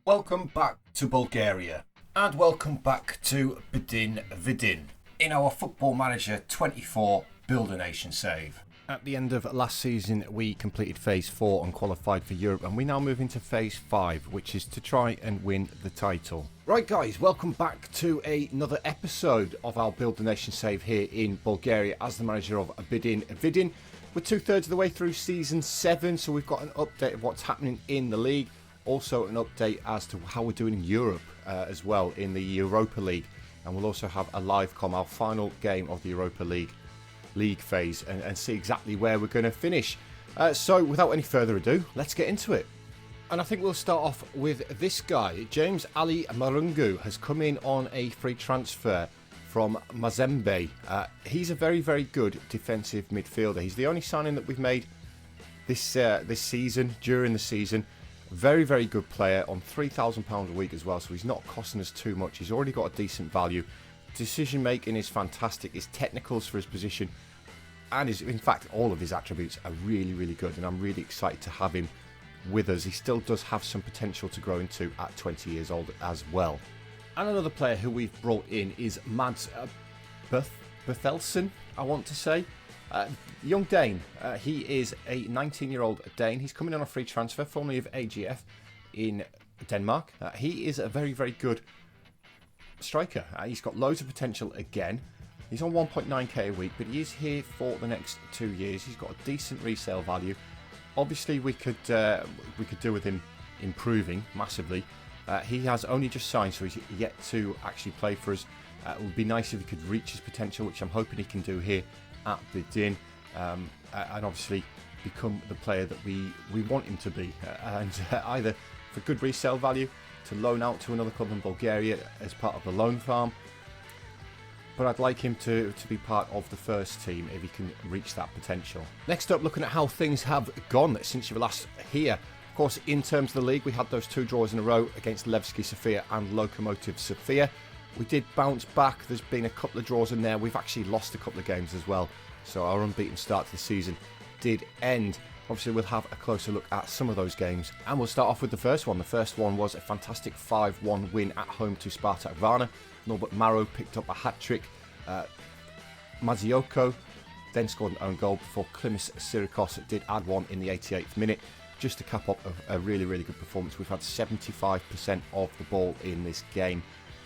Welcome back to Bulgaria and welcome back to Bdin Vidin in our Football Manager 24 Build a Nation save. At the end of last season we completed phase 4 and qualified for Europe, and we now move into phase 5, which is to try and win the title. Right guys, welcome back to another episode of our Build a Nation save here in Bulgaria as the manager of Bdin Vidin. We're 2/3 of the way through season 7, so we've got an update of what's happening in the league. Also an update as to how we're doing in Europe as well in the Europa League, and we'll also have a live com, our final game of the Europa League phase, and see exactly where we're going to finish. So without any further ado, let's get into it. And I think we'll start off with this guy. James Ali Marungu has come in on a free transfer from Mazembe. He's a very, very good defensive midfielder. He's the only signing that we've made this season, during the season. Very, very good player on £3,000 a week as well, so he's not costing us too much. He's already got a decent value. Decision making is fantastic. His technicals for his position and in fact all of his attributes are really, really good, and I'm really excited to have him with us. He still does have some potential to grow into at 20 years old as well. And another player who we've brought in is Mads Bertelsen, I want to say. Young Dane. He is a 19-year-old Dane. He's coming on a free transfer, formerly of AGF in Denmark. He is a very, very good striker. He's got loads of potential again. He's on 1.9k a week, but he is here for the next 2 years. He's got a decent resale value. Obviously, we could do with him improving massively. He has only just signed, so he's yet to actually play for us. It would be nice if he could reach his potential, which I'm hoping he can do here at Bdin, and obviously become the player that we want him to be, and either for good resale value to loan out to another club in Bulgaria as part of the loan farm, but I'd like him to be part of the first team if he can reach that potential. Next up, looking at how things have gone since you were last here. Of course, in terms of the league, we had those 2 draws in a row against Levski Sofia and Lokomotiv Sofia. We did bounce back. There's been a couple of draws in there. We've actually lost a couple of games as well, so our unbeaten start to the season did end. Obviously, we'll have a closer look at some of those games, and we'll start off with the first one. The first one was a fantastic 5-1 win at home to Spartak Varna. Norbert Maro picked up a hat-trick. Mazioko then scored an own goal before Klimis Sirikos did add one in the 88th minute, just to cap up a really, really good performance. We've had 75% of the ball in this game,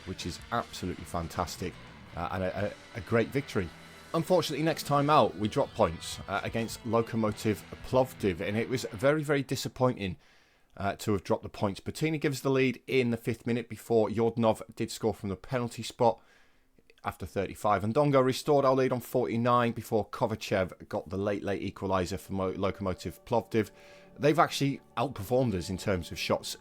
which is absolutely fantastic, and a great victory. Unfortunately, next time out, we dropped points against Lokomotiv Plovdiv, and it was very, very disappointing to have dropped the points. Bettina gives the lead in the 5th minute before Yordnov did score from the penalty spot after 35. And Dongo restored our lead on 49 before Kovachev got the late equaliser for Lokomotiv Plovdiv. They've actually outperformed us in terms of shots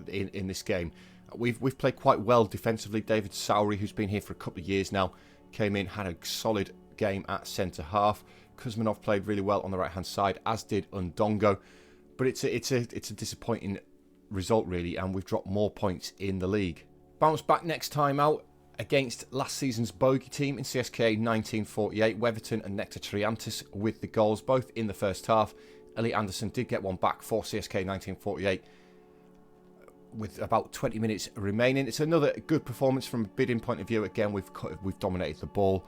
in this game. We've played quite well defensively. David Sowry, who's been here for a couple of years now, came in, had a solid game at centre half. Kuzmanov played really well on the right hand side, as did Undongo. But it's a disappointing result really, and we've dropped more points in the league. Bounce back next time out against last season's bogey team in CSKA 1948. Weverton and Nectar Triantis with the goals, both in the first half. Elliot Anderson did get one back for CSKA 1948 with about 20 minutes remaining. It's another good performance from a Bdin point of view. Again, we've dominated the ball.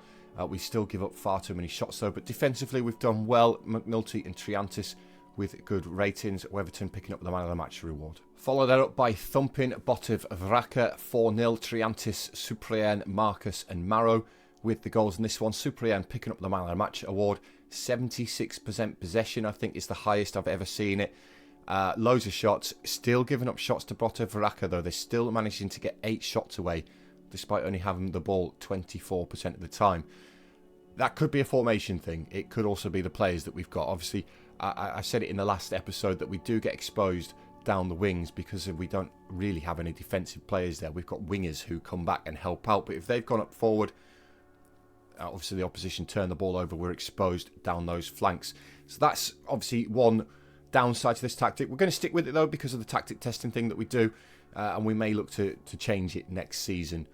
We still give up far too many shots though, but defensively we've done well. McNulty and Triantis with good ratings. Weverton picking up the man of the match reward. Follow that up by thumping Botev Vraka 4-0. Triantis, Suprian, Marcus and Maro with the goals in this one. Suprian picking up the man of the match award. 76% possession, I think, is the highest I've ever seen it. Loads of shots, still giving up shots to Botev Vraka though. They're still managing to get 8 shots away despite only having the ball 24% of the time. That could be a formation thing. It could also be the players that we've got. Obviously, I said it in the last episode that we do get exposed down the wings because we don't really have any defensive players there. We've got wingers who come back and help out, but if they've gone up forward, obviously the opposition turn the ball over, we're exposed down those flanks. So that's obviously one downside to this tactic. We're going to stick with it though because of the tactic testing thing that we do, and we may look to change it next season.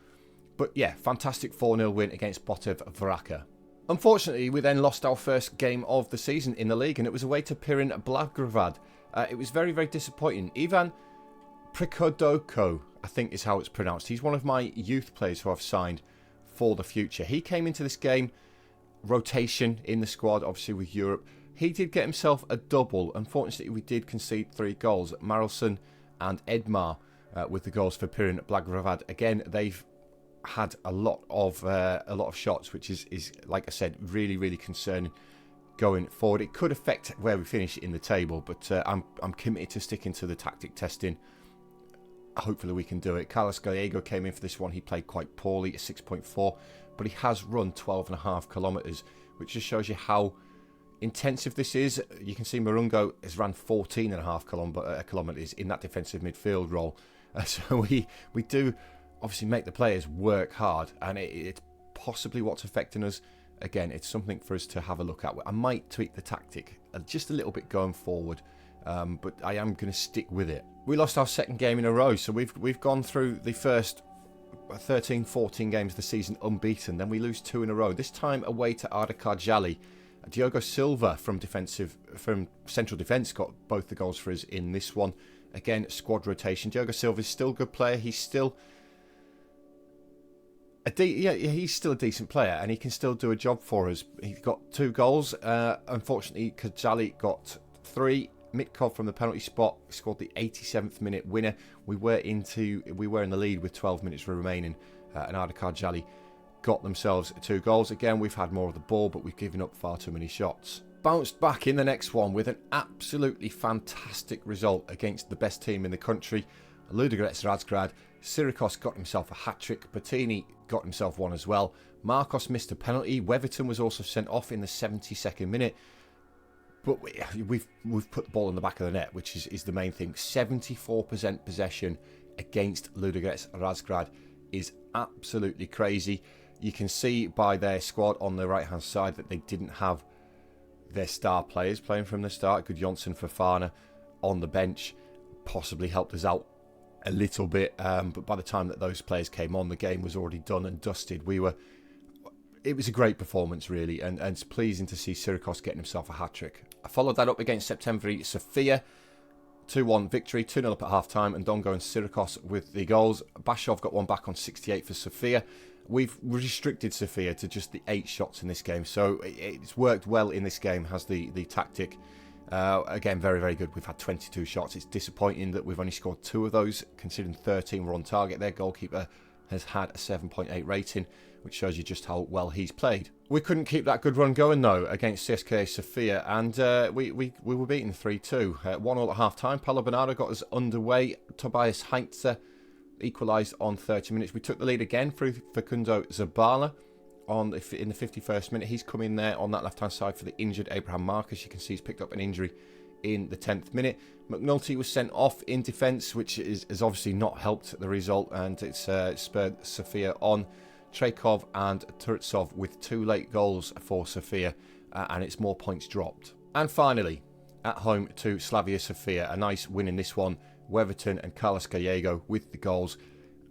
But yeah, fantastic 4-0 win against Botev Vraka. Unfortunately, we then lost our first game of the season in the league, and it was away to Pirin Blagovrad. It was very, very disappointing. Ivan Prikodoko, I think is how it's pronounced. He's one of my youth players who I've signed for the future. He came into this game, rotation in the squad, obviously with Europe. He did get himself a double. Unfortunately, we did concede 3 goals. Marelson and Edmar with the goals for Pirin Blagojevic. Again, they've had a lot of shots, which is like I said, really, really concerning going forward. It could affect where we finish in the table, but I'm committed to sticking to the tactic testing. Hopefully we can do it. Carlos Gallego came in for this one. He played quite poorly at 6.4, but he has run 12.5 kilometres, which just shows you how intensive this is. You can see Marungo has ran 14.5 kilometres in that defensive midfield role. So we do obviously make the players work hard, and it's possibly what's affecting us. Again, it's something for us to have a look at. I might tweak the tactic just a little bit going forward, but I am going to stick with it. We lost our second game in a row, so we've gone through the first 13-14 games of the season unbeaten. Then we lose 2 in a row. This time away to Ardakar. Diogo Silva from central defence got both the goals for us in this one. Again, squad rotation. Diogo Silva is still a good player. He's still he's still a decent player, and he can still do a job for us. He got 2 goals. Unfortunately, Kajali got 3. Mitkov from the penalty spot scored the 87th minute winner. We were in the lead with 12 minutes remaining, and Ardakar got themselves 2 goals. Again, we've had more of the ball, but we've given up far too many shots. Bounced back in the next one with an absolutely fantastic result against the best team in the country, Ludogorets Razgrad. Sirikos got himself a hat-trick. Bertini got himself one as well. Marcos missed a penalty. Weverton was also sent off in the 72nd minute. But we've put the ball in the back of the net, which is the main thing. 74% possession against Ludogorets Razgrad is absolutely crazy. You can see by their squad on the right-hand side that they didn't have their star players playing from the start. Gudjonsson, Fofana on the bench possibly helped us out a little bit, but by the time that those players came on, the game was already done and dusted. It was a great performance, really, and it's pleasing to see Sirikos getting himself a hat-trick. I followed that up against Septemvri Sofia. 2-1 victory, 2-0 up at half-time, and Dongo and Sirikos with the goals. Bashov got one back on 68 for Sofia. We've restricted Sofia to just the 8 shots in this game, so it's worked well in this game, has the tactic. Again, very, very good. We've had 22 shots. It's disappointing that we've only scored 2 of those, considering 13 were on target. Their goalkeeper has had a 7.8 rating, which shows you just how well he's played. We couldn't keep that good run going, though, against CSKA Sofia, and we were beaten 3-2. 1-1 at half-time. Paulo Bernardo got us underway. Tobias Heintzer equalised on 30 minutes. We took the lead again through Facundo Zabala in the 51st minute. He's come in there on that left-hand side for the injured Abraham Marcus. You can see he's picked up an injury in the 10th minute. McNulty was sent off in defence, which has obviously not helped the result, and it's spurred Sofia on. Trekov and Turtsov with 2 late goals for Sofia, and it's more points dropped. And finally, at home to Slavia Sofia, a nice win in this one. Weverton and Carlos Gallego with the goals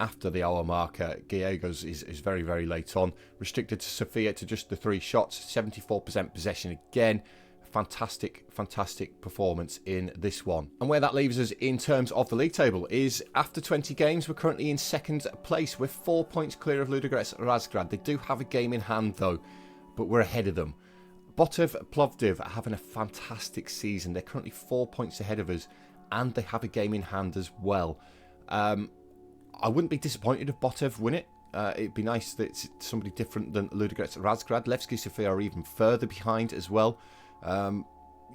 after the hour marker. Gallego's is very, very late on. Restricted to Sofia to just the 3 shots, 74% possession again. Fantastic, fantastic performance in this one. And where that leaves us in terms of the league table is, after 20 games, we're currently in 2nd place. We're 4 points clear of Ludogorets Razgrad. They do have a game in hand, though, but we're ahead of them. Botov Plovdiv are having a fantastic season. They're currently 4 points ahead of us, and they have a game in hand as well. I wouldn't be disappointed if Botov win it. It'd be nice that it's somebody different than Ludogorets Razgrad. Levski Sofia are even further behind as well.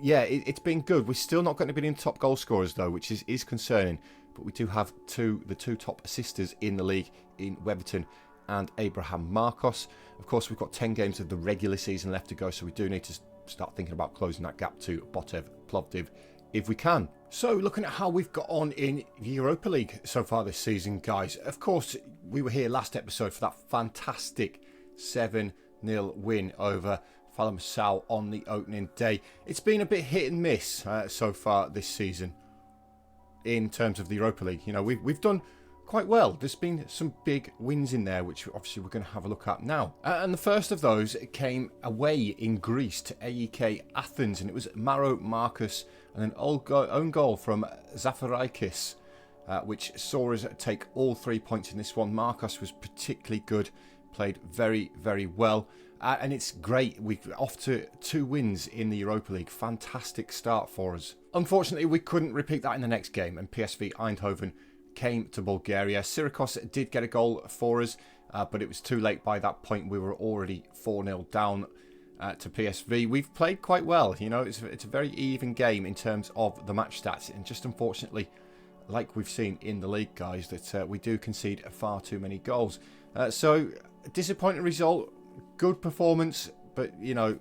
Yeah, it's been good. We're still not going to be in top goal scorers, though, which is concerning. But we do have the two top assisters in the league in Weverton and Abraham Marcos. Of course, we've got 10 games of the regular season left to go, so we do need to start thinking about closing that gap to Botov Plovdiv if we can. So, looking at how we've got on in the Europa League so far this season, guys. Of course, we were here last episode for that fantastic 7-0 win over Famalicão on the opening day. It's been a bit hit and miss so far this season in terms of the Europa League. You know, we've done quite well. There's been some big wins in there, which obviously we're going to have a look at now. And the first of those came away in Greece to AEK Athens, and it was Maro Marcus and an own goal from Zafarakis which saw us take all 3 points in this one. Marcos was particularly good, played very, very well. And it's great. We're off to 2 wins in the Europa League. Fantastic start for us. Unfortunately, we couldn't repeat that in the next game, and PSV Eindhoven came to Bulgaria. Syracuse did get a goal for us, but it was too late by that point. We were already 4-0 down to PSV. We've played quite well. You know, it's a very even game in terms of the match stats, and just unfortunately, like we've seen in the league, guys, that we do concede far too many goals. So, disappointing result. Good performance, but, you know,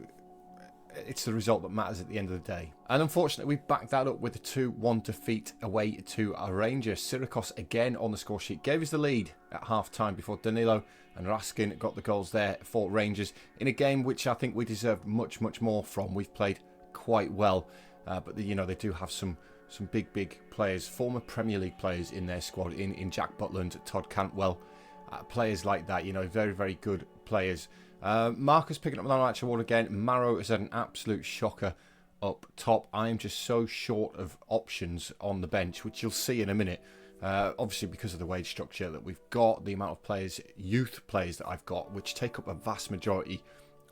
it's the result that matters at the end of the day. And unfortunately, we backed that up with a 2-1 defeat away to our Rangers. Syracuse, again on the score sheet, gave us the lead at half-time before Danilo and Raskin got the goals there for Rangers in a game which I think we deserved much, much more from. We've played quite well, but, you know, they do have some big players, former Premier League players in their squad, in Jack Butland, Todd Cantwell, players like that, you know, very, very good players. Marcus picking up the match award again. Maro has had an absolute shocker up top. I am just so short of options on the bench, which you'll see in a minute. Obviously, because of the wage structure that we've got, the amount of players, youth players that I've got, which take up a vast majority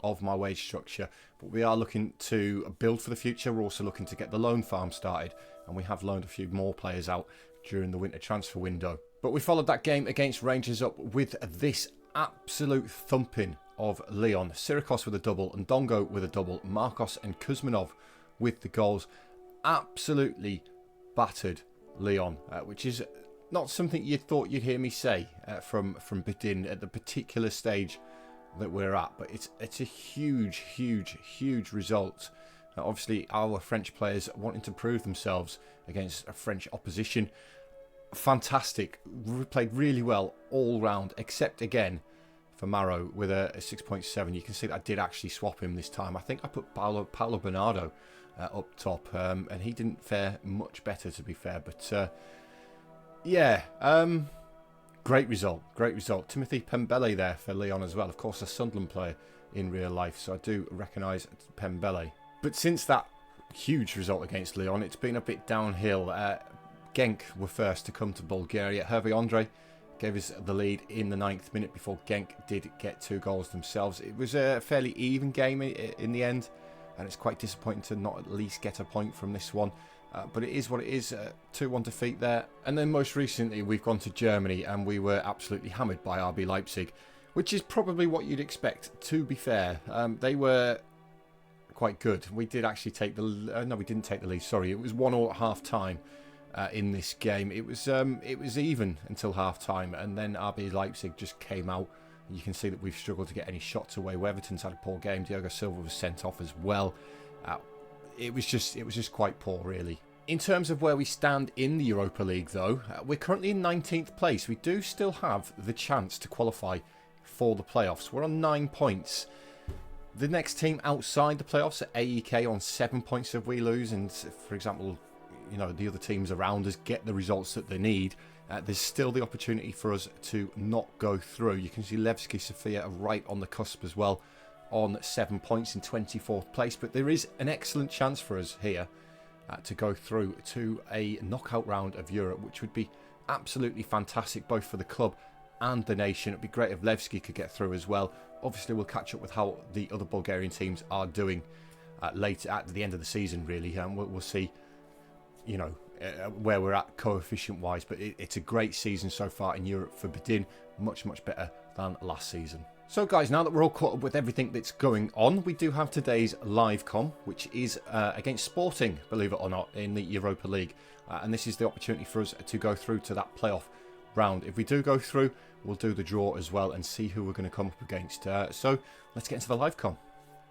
of my wage structure. But we are looking to build for the future. We're also looking to get the loan farm started, and we have loaned a few more players out during the winter transfer window. But we followed that game against Rangers up with this absolute thumping of Lian. Syracuse with a double, and Ndongo with a double. Marcos and Kuzmanov with the goals. Absolutely battered Lian, which is not something you thought you'd hear me say from Bdin at the particular stage that we're at. But it's a huge result. Obviously, our French players wanting to prove themselves against a French opposition. Fantastic. We played really well all round, except again for Maro with a 6.7. You can see that I did actually swap him this time. I think I put Paulo Bernardo up top, and he didn't fare much better, to be fair. But yeah, great result. Timothy Pembele there for Lian as well. Of course, a Sunderland player in real life, so I do recognise Pembele. But since that huge result against Lian, it's been a bit downhill. Genk were first to come to Bulgaria. Hervé Andre gave us the lead in the 9th minute before Genk did get 2 goals themselves. It was a fairly even game in the end, and it's quite disappointing to not at least get a point from this one. But it is what it is, 2-1 defeat there. And then most recently we've gone to Germany, and we were absolutely hammered by RB Leipzig, which is probably what you'd expect, to be fair. They were quite good. We did actually take the... no, we didn't take the lead, sorry. It was 1-1 at half-time. In this game, it was even until half-time, and then RB Leipzig just came out. You can see that we've struggled to get any shots away. Everton's had a poor game. Diogo Silva was sent off as well. It was just quite poor, really. In terms of where we stand in the Europa League, though, we're currently in 19th place. We do still have the chance to qualify for the playoffs. We're on 9 points. The next team outside the playoffs are AEK on 7 points if we lose, and for example, you know, the other teams around us get the results that they need. There's still the opportunity for us to not go through. You can see Levski Sofia are right on the cusp as well, on 7 points in 24th place. But there is an excellent chance for us here to go through to a knockout round of Europe, which would be absolutely fantastic, both for the club and the nation. It'd be great if Levski could get through as well. Obviously, we'll catch up with how the other Bulgarian teams are doing later at the end of the season, really. We'll see, you know, where we're at coefficient wise, but it's a great season so far in Europe for Bdin, much better than last season. So guys, now that we're all caught up with everything that's going on, we do have today's live com, which is against Sporting, believe it or not, in the Europa League, and this is the opportunity for us to go through to that playoff round. If we do go through, we'll do the draw as well and see who we're going to come up against. So let's get into the live com.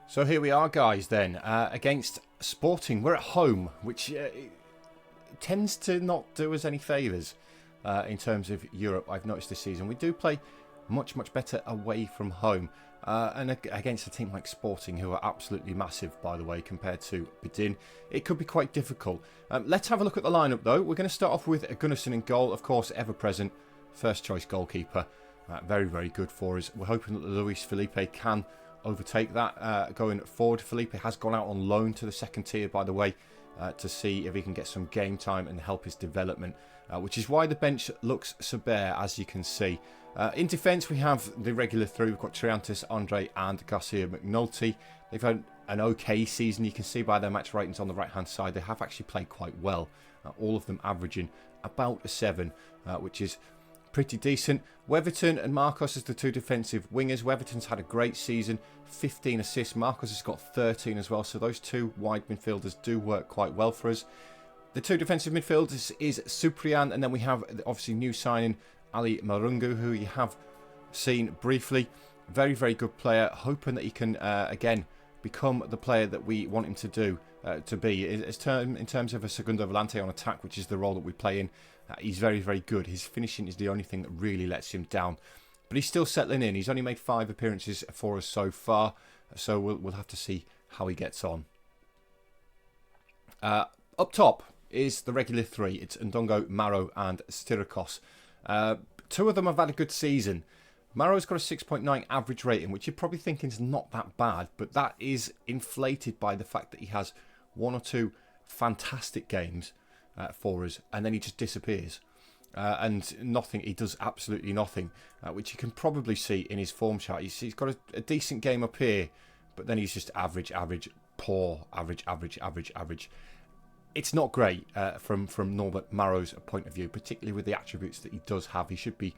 So here we are, guys, then against Sporting. We're at home, which tends to not do us any favours in terms of Europe. I've noticed this season we do play much better away from home, and against a team like Sporting, who are absolutely massive, by the way, compared to Bdin, it could be quite difficult. Let's have a look at the lineup, though. We're going to start off with Gunnarsson in goal, of course, ever present first choice goalkeeper. Very good for us. We're hoping that Luis Felipe can overtake that going forward. Felipe has gone out on loan to the second tier, by the way, to see if he can get some game time and help his development, which is why the bench looks so bare, as you can see. In defence, we have the regular three. We've got Triantis, Andre and Garcia McNulty. They've had an okay season. You can see by their match ratings on the right-hand side, they have actually played quite well. All of them averaging about a 7, which is pretty decent. Weatherton and Marcos as the two defensive wingers. Weatherton's had a great season, 15 assists. Marcos has got 13 as well, so those two wide midfielders do work quite well for us. The two defensive midfielders is Supriyan, and then we have obviously new signing Ali Marungu, who you have seen briefly. Very, very good player, hoping that he can again become the player that we want him to be. In terms of a segundo volante on attack, which is the role that we play in, he's very, very good. His finishing is the only thing that really lets him down. But he's still settling in. He's only made 5 appearances for us so far, so we'll have to see how he gets on. Up top is the regular 3. It's Ndongo, Maro and Styrikos. 2 of them have had a good season. Maro's got a 6.9 average rating, which you're probably thinking is not that bad, but that is inflated by the fact that he has 1 or 2 fantastic games for us, and then he just disappears. And nothing, he does absolutely nothing, which you can probably see in his form chart. He's got a decent game up here, but then he's just average, poor, average. It's not great from Norbert Maro's point of view, particularly with the attributes that he does have. He should be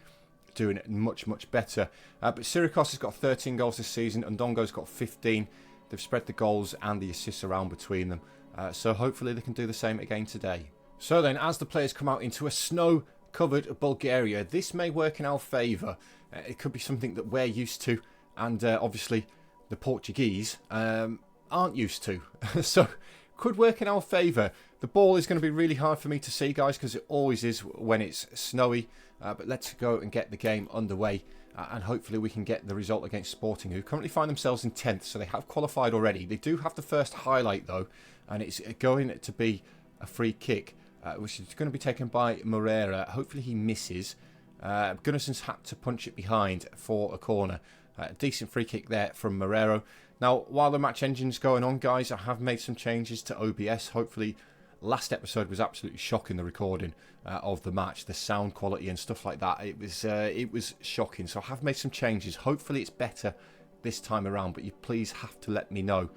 doing much better. But Styrikos has got 13 goals this season, and Ndongo's got 15. They've spread the goals and the assists around between them. So hopefully they can do the same again today. So then, as the players come out into a snow-covered Bulgaria, this may work in our favour. It could be something that we're used to, and obviously the Portuguese aren't used to. So could work in our favour. The ball is going to be really hard for me to see, guys, because it always is when it's snowy. But let's go and get the game underway, and hopefully we can get the result against Sporting, who currently find themselves in 10th, so they have qualified already. They do have the first highlight, though, and it's going to be a free kick, which is going to be taken by Moreira. Hopefully he misses. Gunnarsson's had to punch it behind for a corner. Decent free kick there from Moreira. Now, while the match engine's going on, guys, I have made some changes to OBS. Hopefully, last episode was absolutely shocking, the recording of the match, the sound quality and stuff like that. It was shocking. So I have made some changes. Hopefully it's better this time around, but you please have to let me know.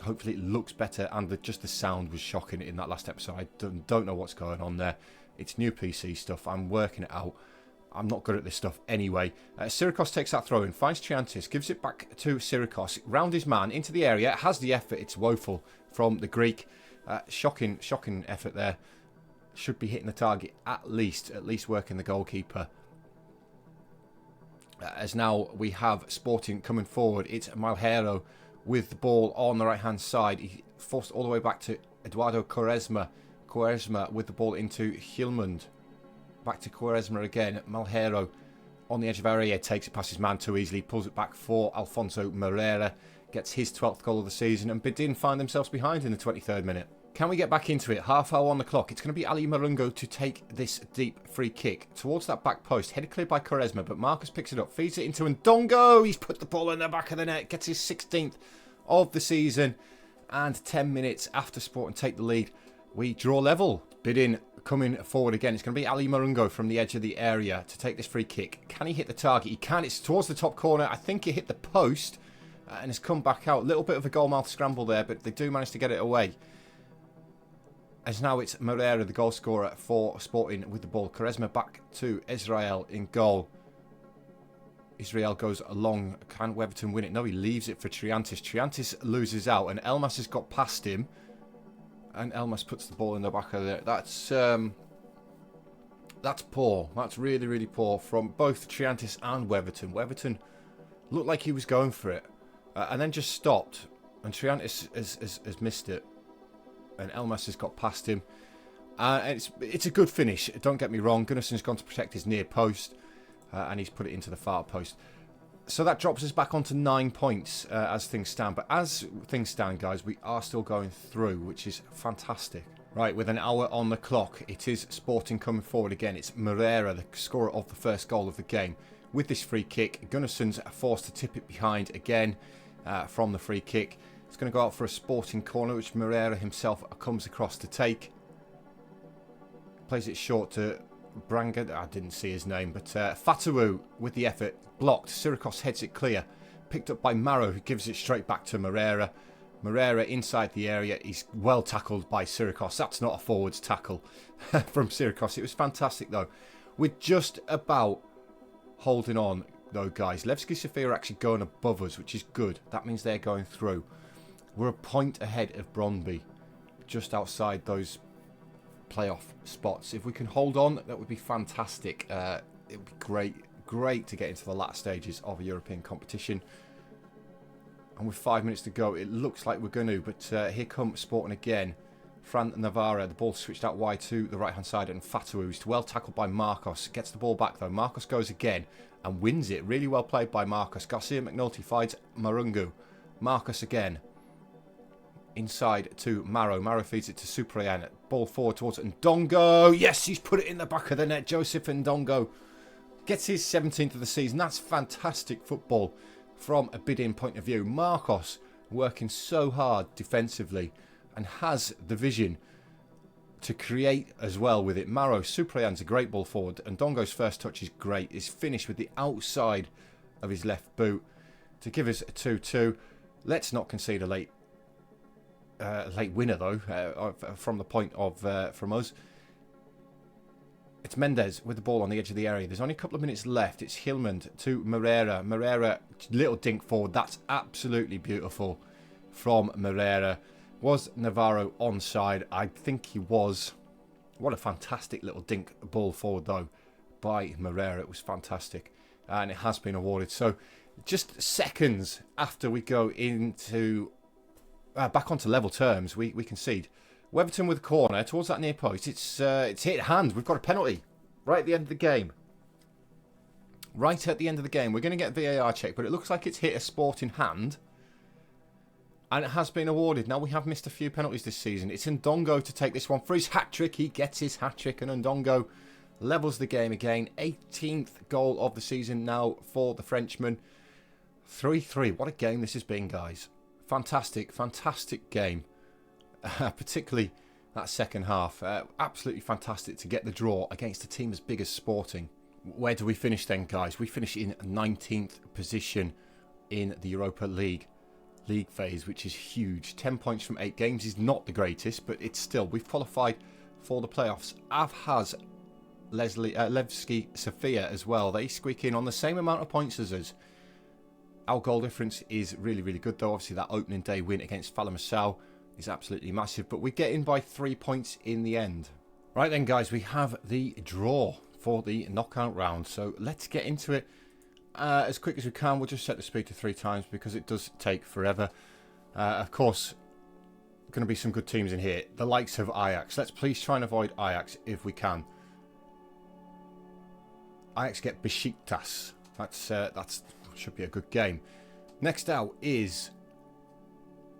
Hopefully it looks better, and just the sound was shocking in that last episode. I don't know what's going on there. It's new PC stuff. I'm working it out. I'm not good at this stuff anyway. Styrikos takes that throw in, finds Triantis, gives it back to Styrikos, round his man into the area, has the effort. It's woeful from the Greek. Shocking effort there. Should be hitting the target at least working the goalkeeper. As now we have Sporting coming forward. It's Malheiro with the ball on the right hand side. He forced all the way back to Eduardo Quaresma. Quaresma with the ball into Hjulmund. Back to Quaresma again. Malheiro on the edge of our area, takes it past his man too easily, pulls it back for Alfonso Moreira, gets his 12th goal of the season, and Bdin find themselves behind in the 23rd minute. Can we get back into it? Half hour on the clock. It's going to be Ali Marungu to take this deep free kick towards that back post, headed clear by Quaresma, but Marcus picks it up, feeds it into Ndongo. He's put the ball in the back of the net, gets his 16th of the season, and 10 minutes after Sporting take the lead, we draw level. Bdin coming forward again. It's going to be Ali Marungu from the edge of the area to take this free kick. Can he hit the target? He can. It's towards the top corner. I think it hit the post and has come back out. A little bit of a goalmouth scramble there, but they do manage to get it away. As now it's Moreira, the goal scorer for Sporting, with the ball. Quaresma back to Israel in goal. Israel goes along. Can Weatherton win it? No, he leaves it for Triantis. Triantis loses out, and Elmas has got past him. And Elmas puts the ball in the back of it. That's poor. That's really poor from both Triantis and Weatherton. Weatherton looked like he was going for it, and then just stopped. And Triantis has missed it. And Elmas has got past him. And it's a good finish. Don't get me wrong. Gunnarsson's gone to protect his near post, and he's put it into the far post. So that drops us back onto 9 points as things stand. But as things stand, guys, we are still going through, which is fantastic. Right, with an hour on the clock, it is Sporting coming forward again. It's Moreira, the scorer of the first goal of the game. With this free kick, Gunnarsson's forced to tip it behind again from the free kick. It's going to go out for a sporting corner, which Moreira himself comes across to take. Plays it short to Branga. I didn't see his name, but Fatawu with the effort. Blocked. Sirikos heads it clear. Picked up by Maro, who gives it straight back to Moreira. Moreira inside the area. He's well tackled by Sirikos. That's not a forwards tackle from Sirikos. It was fantastic, though. We're just about holding on, though, guys. Levski Sofia are actually going above us, which is good. That means they're going through. We're a point ahead of Brøndby, just outside those playoff spots. If we can hold on, that would be fantastic. It would be great to get into the latter stages of a European competition. And with 5 minutes to go, it looks like we're going to. But here comes Sporting again. Fran Navarra, the ball switched out wide to the right-hand side, and Fatawu is well tackled by Marcos. Gets the ball back, though. Marcos goes again and wins it. Really well played by Marcos. Garcia McNulty finds Marungu. Marcos again. Inside to Maro. Maro feeds it to Supriyan. Ball forward towards Ndongo. Yes, he's put it in the back of the net. Joseph Ndongo gets his 17th of the season. That's fantastic football from a Bdin point of view. Marcos working so hard defensively and has the vision to create as well with it. Maro, Supriyan's a great ball forward. Ndongo's first touch is great. It's finished with the outside of his left boot to give us a 2-2. Let's not concede a late winner, though, from the point of from us. It's Mendes with the ball on the edge of the area. There's only a couple of minutes left. It's Hilmand to Moreira. Moreira, little dink forward. That's absolutely beautiful from Moreira. Was Navarro onside? I think he was. What a fantastic little dink ball forward, though, by Moreira. It was fantastic. And it has been awarded. So just seconds after we go into back onto level terms, we concede. Weatherton with a corner towards that near post. It's hit hand. We've got a penalty right at the end of the game. Right at the end of the game. We're going to get VAR check, but it looks like it's hit a Sporting hand. And it has been awarded. Now, we have missed a few penalties this season. It's Ndongo to take this one for his hat-trick. He gets his hat-trick, and Ndongo levels the game again. 18th goal of the season now for the Frenchman. 3-3. What a game this has been, guys. Fantastic, fantastic game. Particularly that second half. Absolutely fantastic to get the draw against a team as big as Sporting. Where do we finish then, guys? We finish in 19th position in the Europa League phase, which is huge. 10 points from 8 games is not the greatest, but it's still, we've qualified for the playoffs. Av has Levski Sofia as well. They squeak in on the same amount of points as us. Our goal difference is really, really good, though. Obviously, that opening day win against Falamasau is absolutely massive, but we get in by 3 points in the end. Right then, guys, we have the draw for the knockout round, so let's get into it as quick as we can. We'll just set the speed to 3 times because it does take forever. Of course, going to be some good teams in here. The likes of Ajax. Let's please try and avoid Ajax if we can. Ajax get Besiktas. That's should be a good game. Next out is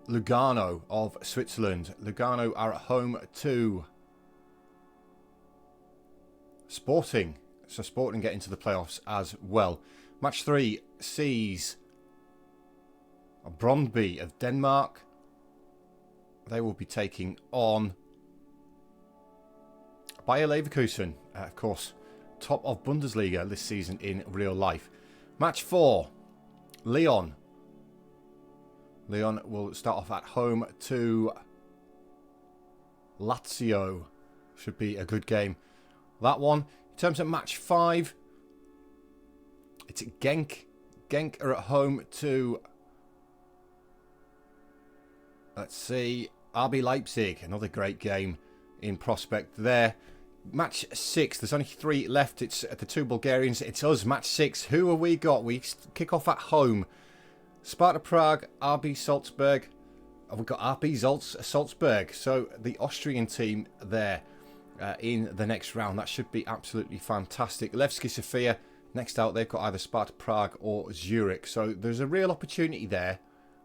Lugano of Switzerland. Lugano are at home to Sporting. So Sporting get into the playoffs as well. Match 3 sees Brøndby of Denmark. They will be taking on Bayer Leverkusen. Of course, top of Bundesliga this season in real life. Match 4, Lian. Lian will start off at home to Lazio. Should be a good game, that one. In terms of match 5, it's Genk. Genk are at home to, let's see, RB Leipzig. Another great game in prospect there. Match 6, there's only 3 left. It's the 2 Bulgarians. It's us, match 6. Who have we got? We kick off at home. Sparta Prague, RB Salzburg. We've got RB Salzburg. So the Austrian team there in the next round. That should be absolutely fantastic. Levski Sofia, next out, they've got either Sparta Prague or Zurich. So there's a real opportunity there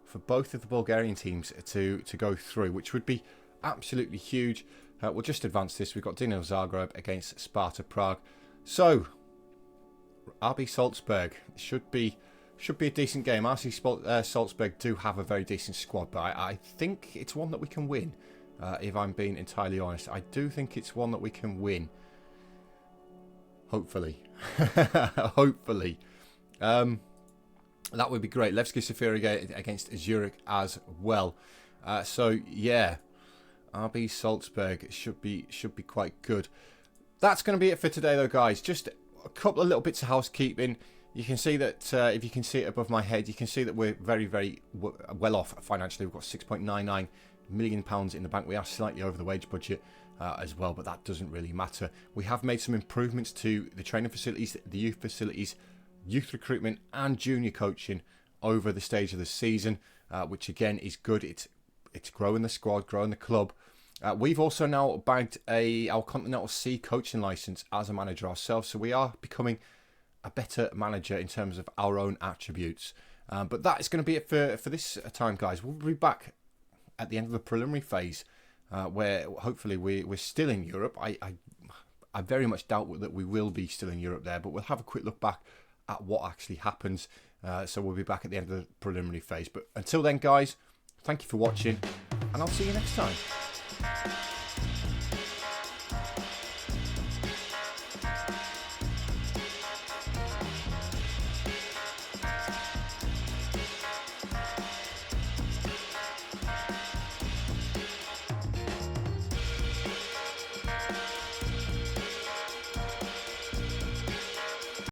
for both of the Bulgarian teams to go through, which would be absolutely huge. We'll just advance this. We've got Dinamo Zagreb against Sparta Prague. So, RB Salzburg should be Should be a decent game. RC Salzburg do have a very decent squad, but I think it's one that we can win. If I'm being entirely honest, I do think it's one that we can win. Hopefully. Hopefully. That would be great. Levski Sofia against Zurich as well. So yeah, RB Salzburg should be quite good. That's going to be it for today, though, guys. Just a couple of little bits of housekeeping. You can see that if you can see it above my head, you can see that we're very well off financially. We've got £6.99 million in the bank. We are slightly over the wage budget as well, but that doesn't really matter. We have made some improvements to the training facilities, the youth facilities, youth recruitment and junior coaching over the stage of the season, which again is good. It's growing the squad, growing the club. We've also now bagged our Continental C coaching license as a manager ourselves, so we are becoming a better manager in terms of our own attributes. But that is going to be it for this time, guys. We'll be back at the end of the preliminary phase, where hopefully we're still in Europe. I very much doubt that we will be still in Europe there, but we'll have a quick look back at what actually happens. So we'll be back at the end of the preliminary phase. But until then, guys, thank you for watching, and I'll see you next time.